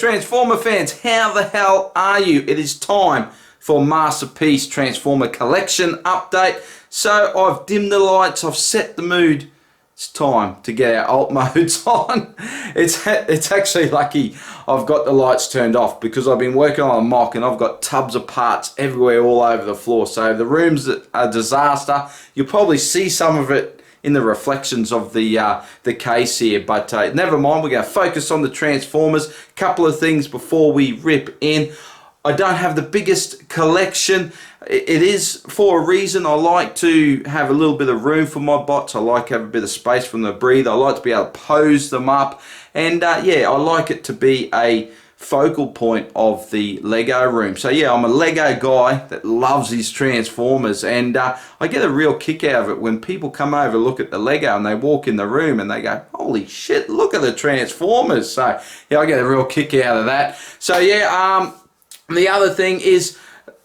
Transformer fans, how the hell are you? It is time for Masterpiece Transformer Collection update. So I've dimmed the lights, I've set the mood. It's time to get our alt modes on. It's actually lucky I've got the lights turned off because I've been working on a mock and I've got tubs of parts everywhere all over the floor. So the room's a disaster. You'll probably see some of it in the reflections of the case here, but never mind, we're going to focus on the Transformers. Couple of things before we rip in. I don't have the biggest collection. It is for a reason. I like to have a little bit of room for my bots. I like to have a bit of space for them to breathe. I like to be able to pose them up, and yeah, I like it to be a focal point of the Lego room. So yeah, I'm a Lego guy that loves his Transformers, and I get a real kick out of it when people come over, look at the Lego, and they walk in the room and they go, holy shit, look at the Transformers. So yeah, I get a real kick out of that. So yeah, the other thing is,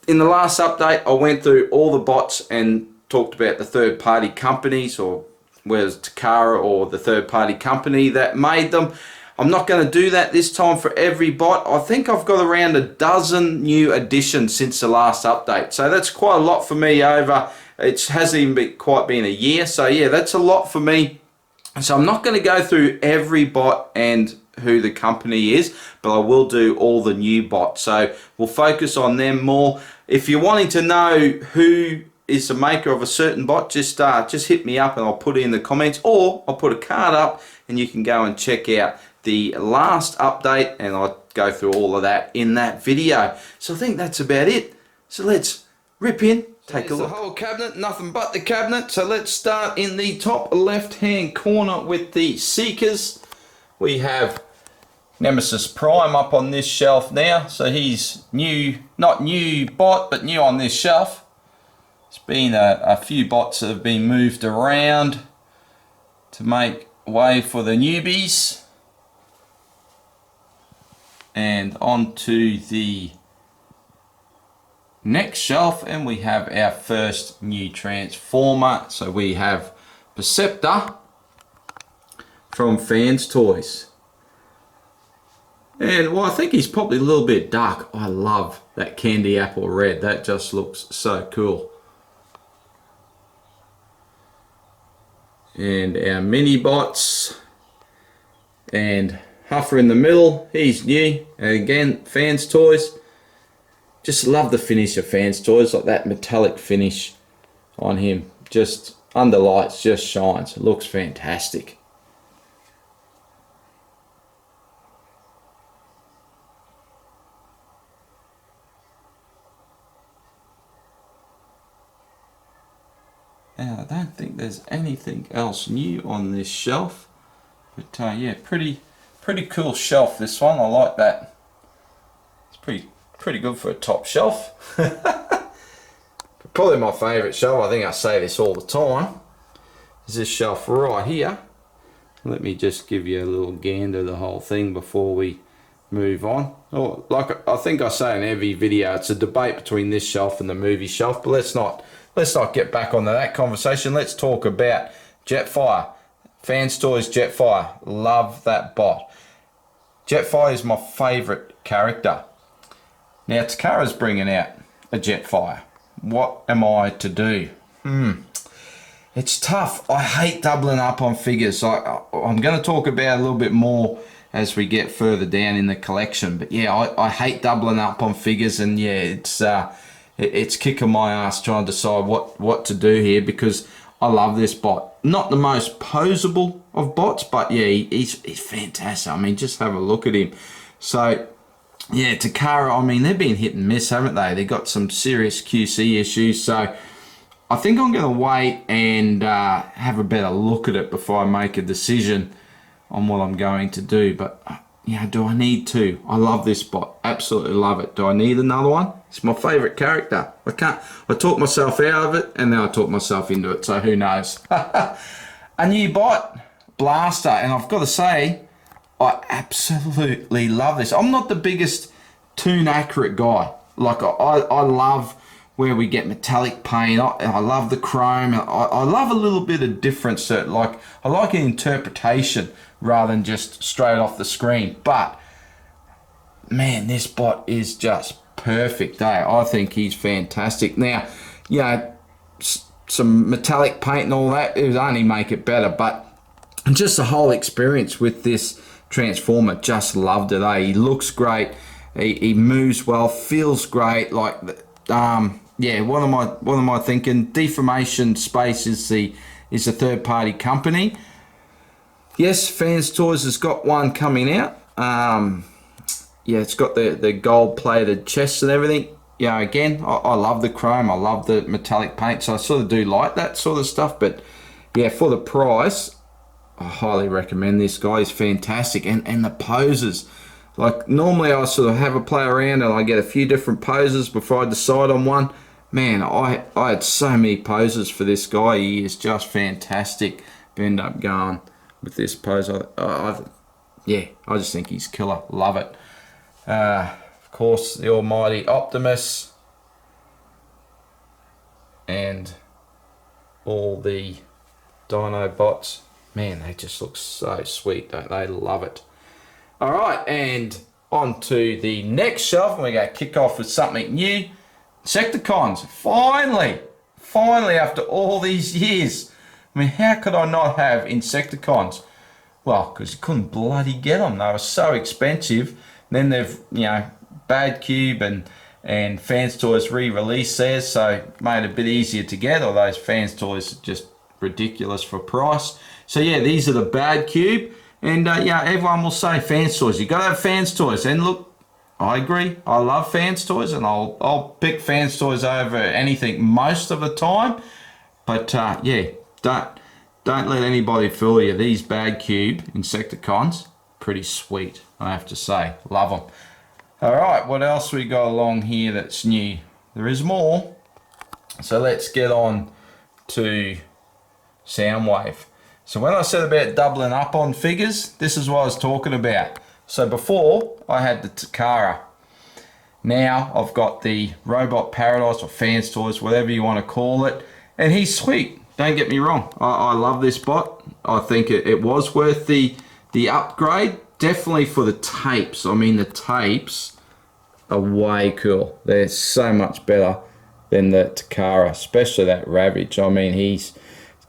in the last update, I went through all the bots and talked about the third-party companies, or whether it's Takara or the third-party company that made them. I'm not going to do that this time for every bot. I think I've got around a dozen new additions since the last update. So that's quite a lot for me over, it hasn't even quite been a year. So yeah, that's a lot for me. So I'm not going to go through every bot and who the company is, but I will do all the new bots. So we'll focus on them more. If you're wanting to know who is the maker of a certain bot, just hit me up and I'll put it in the comments, or I'll put a card up and you can go and check out the last update and I'll go through all of that in that video. So I think that's about it. So let's rip in, take a look. The whole cabinet, nothing but the cabinet. So let's start in the top left hand corner with the Seekers. We have Nemesis Prime up on this shelf now. So he's new, not new bot, but new on this shelf. It's been a few bots that have been moved around to make way for the newbies. And on to the next shelf, and we have our first new Transformer. So we have Perceptor from Fans Toys. And well, I think he's probably a little bit dark. I love that candy apple red. That just looks so cool. And our mini bots, and Huffer in the middle, he's new, and again, Fans Toys. Just love the finish of Fans Toys, like that metallic finish on him. Just under lights, just shines. It looks fantastic. Now, I don't think there's anything else new on this shelf, but yeah, pretty cool shelf, this one. I like that. It's pretty good for a top shelf. Probably my favourite shelf, I think I say this all the time, is this shelf right here. Let me just give you a little gander of the whole thing before we move on. Oh, like I think I say in every video, it's a debate between this shelf and the movie shelf, but let's not get back onto that conversation. Let's talk about Jetfire. Fans Toys Jetfire. Love that bot. Jetfire is my favourite character. Now Takara's bringing out a Jetfire. What am I to do? It's tough. I hate doubling up on figures. I'm going to talk about it a little bit more as we get further down in the collection. But yeah, I hate doubling up on figures, and yeah, it's kicking my ass trying to decide what to do here, because I love this bot. Not the most posable of bots, but yeah, he's fantastic. I mean, just have a look at him. So yeah, Takara, I mean, they've been hit and miss, haven't they? They got some serious QC issues. So I think I'm going to wait and have a better look at it before I make a decision on what I'm going to do. But yeah, do I need to? I love this bot. Absolutely love it. Do I need another one? It's my favourite character. I talked myself out of it, and then I talked myself into it, so who knows. A new bot, Blaster, and I've got to say, I absolutely love this. I'm not the biggest Toon Accurate guy. Like, I love where we get metallic paint. I love the chrome. I love a little bit of difference. Like, I like an interpretation rather than just straight off the screen. But man, this bot is just perfect. I think he's fantastic. Now, you know, some metallic paint and all that, it would only make it better, but just the whole experience with this Transformer, just loved it. He looks great, he moves well, feels great. Like, yeah, what am I thinking? Deformation Space is a third-party company. Yes, Fans Toys has got one coming out. Yeah, it's got the gold-plated chests and everything. Yeah, again, I love the chrome. I love the metallic paint, so I sort of do like that sort of stuff. But yeah, for the price, I highly recommend this guy. He's fantastic. And the poses. Like, normally I sort of have a play around and I get a few different poses before I decide on one. Man, I had so many poses for this guy. He is just fantastic. End up going with this pose. Yeah, I just think he's killer. Love it. Of course, the almighty Optimus and all the Dinobots. Man, they just look so sweet, don't they? Love it. All right, and on to the next shelf, and we're going to kick off with something new. Insecticons. Finally, after all these years. I mean, how could I not have Insecticons? Well, because you couldn't bloody get them. They were so expensive. And then they've, you know, Bad Cube and Fans Toys re-released theirs, so made it a bit easier to get. All those Fans Toys are just ridiculous for price. So yeah, these are the Bad Cube, and yeah, everyone will say Fans Toys. You got to have Fans Toys, and look, I agree. I love Fans Toys, and I'll pick Fans Toys over anything most of the time. But yeah, don't let anybody fool you. These Bad Cube Insecticons, pretty sweet, I have to say. Love them. All right, what else we got along here that's new? There is more. So let's get on to Soundwave. So when I said about doubling up on figures, this is what I was talking about. So before, I had the Takara. Now I've got the Robot Paradise or Fans Toys, whatever you want to call it. And he's sweet. Don't get me wrong. I love this bot. I think it was worth the upgrade. Definitely for the tapes. I mean, the tapes are way cool. They're so much better than the Takara, especially that Ravage. I mean, he's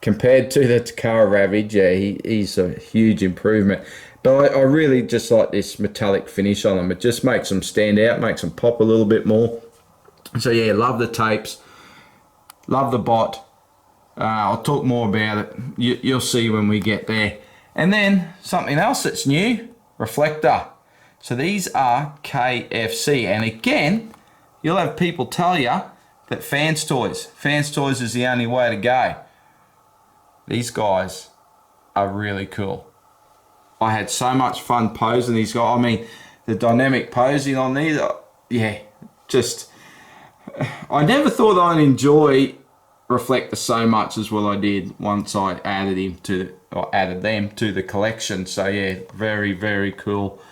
compared to the Takara Ravage, yeah, he's a huge improvement. But I really just like this metallic finish on them. It just makes them stand out, makes them pop a little bit more. So yeah, love the tapes, love the bot. I'll talk more about it. You'll see when we get there. And then something else that's new, Reflector. So these are KFC, and again, you'll have people tell you that Fans Toys is the only way to go. These guys are really cool. I had so much fun posing these guys. I mean, the dynamic posing on these, yeah, just, I never thought I'd enjoy Reflector so much as what I did once I added them to the collection. So yeah, very, very cool.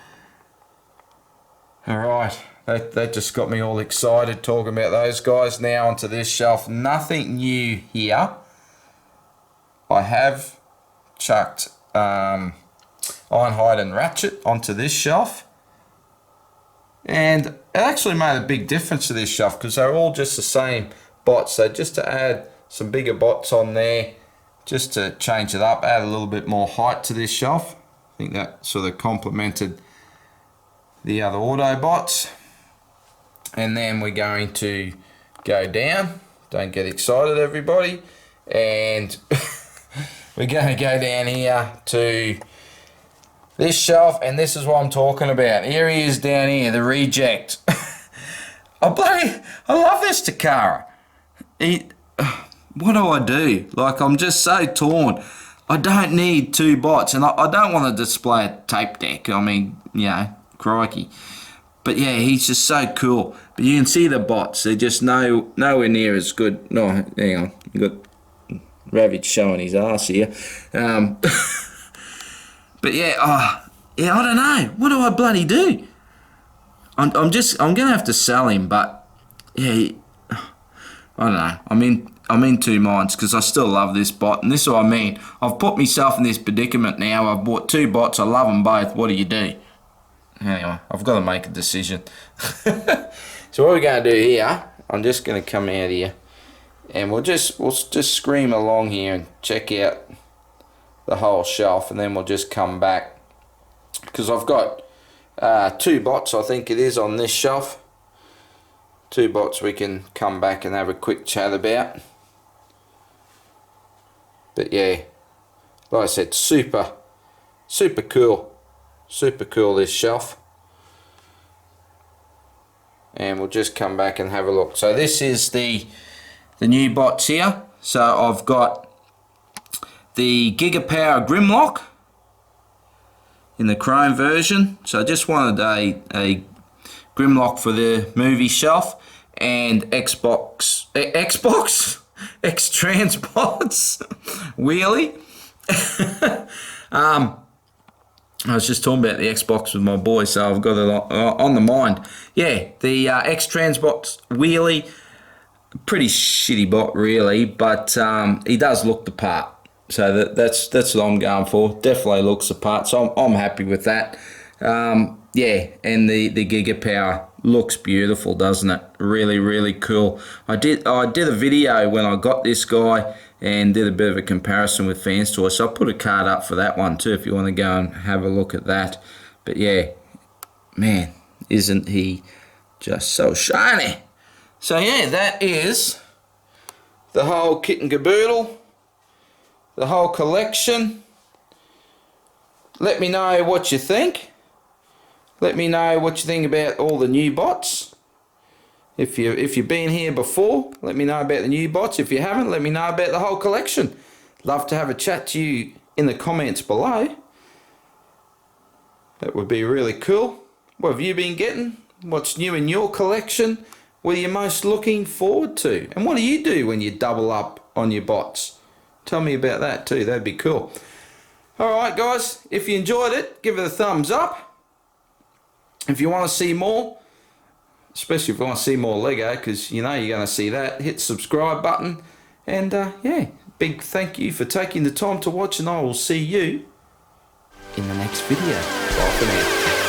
All right, that just got me all excited talking about those guys. Now onto this shelf. Nothing new here. I have chucked Ironhide and Ratchet onto this shelf, and it actually made a big difference to this shelf because they're all just the same bots. So just to add some bigger bots on there, just to change it up, add a little bit more height to this shelf. I think that sort of complemented the other Autobots. And then we're going to go down. Don't get excited, everybody. And we're going to go down here to this shelf, and this is what I'm talking about. Here he is down here, the Reject. I love this Takara. What do I do? Like, I'm just so torn. I don't need two bots, and I don't want to display a tape deck. I mean, you know, crikey. But yeah, he's just so cool. But you can see the bots, they're just nowhere near as good. No, hang on, you got Ravage showing his ass here. But yeah, I don't know. What do I bloody do? I'm gonna have to sell him, but yeah, I don't know. I'm in two minds because I still love this bot, and this is what I mean. I've put myself in this predicament now. I've bought two bots. I love them both. What do you do? Anyway, I've got to make a decision. So what we're going to do here, I'm just going to come out here, and we'll just scream along here and check out the whole shelf, and then we'll just come back, because I've got 2 bots, I think it is, on this shelf. 2 bots we can come back and have a quick chat about. But yeah, like I said, super cool, this shelf. And we'll just come back and have a look. So this is the new bots here. So I've got the Gigapower Grimlock in the chrome version. So I just wanted a Grimlock for the movie shelf, and X-Transbots Wheelie. I was just talking about the Xbox with my boy, so I've got it on the mind. Yeah, the X-Transbots Wheelie, pretty shitty bot really, but he does look the part. So that's what I'm going for. Definitely looks the part, so I'm happy with that. Yeah, and the Gigapower looks beautiful, doesn't it? Really cool. I did a video when I got this guy and did a bit of a comparison with Fans Toys, so I'll put a card up for that one too if you want to go and have a look at that. But yeah, man, isn't he just so shiny? So yeah, that is the whole kit and caboodle, the whole collection. Let me know what you think. Let me know what you think about all the new bots. If you've been here before, let me know about the new bots. If you haven't, let me know about the whole collection. Love to have a chat to you in the comments below. That would be really cool. What have you been getting? What's new in your collection? What are you most looking forward to? And what do you do when you double up on your bots? Tell me about that too. That'd be cool. Alright guys, if you enjoyed it, give it a thumbs up. If you want to see more, especially if you want to see more Lego, because you know you're going to see that, hit the subscribe button. And yeah, big thank you for taking the time to watch, and I will see you in the next video. Bye for now.